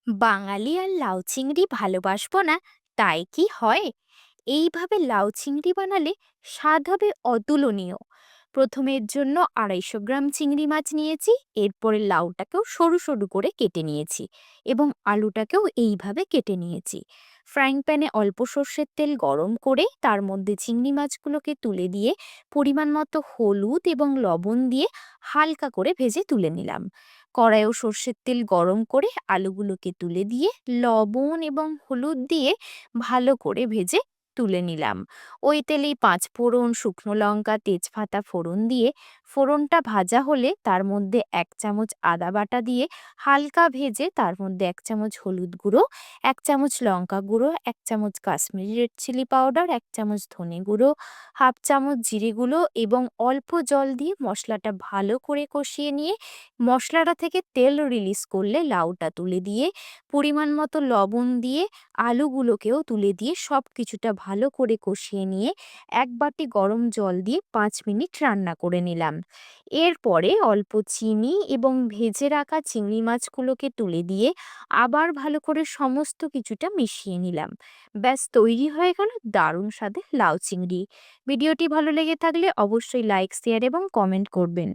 বাঙালি আর লাউ চিংড়ি ভালোবাসবো না তাই কি হয়? এইভাবে লাউ চিংড়ি বানালে স্বাদ হবে অতুলনীয়। প্রথমে এর জন্য 250 গ্রাম চিংড়ি মাছ নিয়েছি। এরপরে লাউটাকেও সরু সরু করে কেটে নিয়েছি এবং আলুটাকেও এইভাবে কেটে নিয়েছি। ফ্রাইং প্যানে অল্প সর্ষের তেল গরম করে তার মধ্যে চিংড়ি মাছগুলোকে তুলে দিয়ে পরিমাণ মতো হলুদ এবং লবণ দিয়ে হালকা করে ভেজে তুলে নিলাম। কড়াইয়েও সর্ষের তেল গরম করে আলুগুলোকে তুলে দিয়ে লবণ এবং হলুদ দিয়ে ভালো করে ভেজে তুলে নিলাম। ওই তেলেই 5 ফোড়ন, শুকনো লঙ্কা, তেজপাতা ফোড়ন দিয়ে ফোড়নটা ভাজা হলে তার মধ্যে 1 চামচ আদা বাটা দিয়ে হালকা ভেজে তার মধ্যে 1 চামচ হলুদ গুঁড়ো, 1 চামচ লঙ্কা গুঁড়ো, 1 চামচ কাশ্মীরি রেড চিলি পাউডার, 1 চামচ ধনে গুঁড়ো, হাফ চামচ জিরে গুঁড়ো এবং অল্প জল দিয়ে মশলাটা ভালো করে কষিয়ে নিয়ে মশলাটা থেকে তেল রিলিজ করলে লাউটা তুলে দিয়ে পরিমাণ মতো লবণ দিয়ে আলুগুলোকেও তুলে দিয়ে সব কিছুটা ভালো করে কষিয়ে নিয়ে 1 বাটি গরম জল দিয়ে 5 মিনিট রান্না করে নিলাম। এরপরে অল্প চিনি এবং ভেজে রাখা চিংড়ি মাছগুলোকে তুলে দিয়ে আবার ভালো করে সমস্ত কিছুটা মিশিয়ে নিলাম। ব্যাস তৈরি হয়ে গেল দারুণ স্বাদের লাউ চিংড়ি। ভিডিওটি ভালো লেগে থাকলে অবশ্যই লাইক, শেয়ার এবং কমেন্ট করবেন।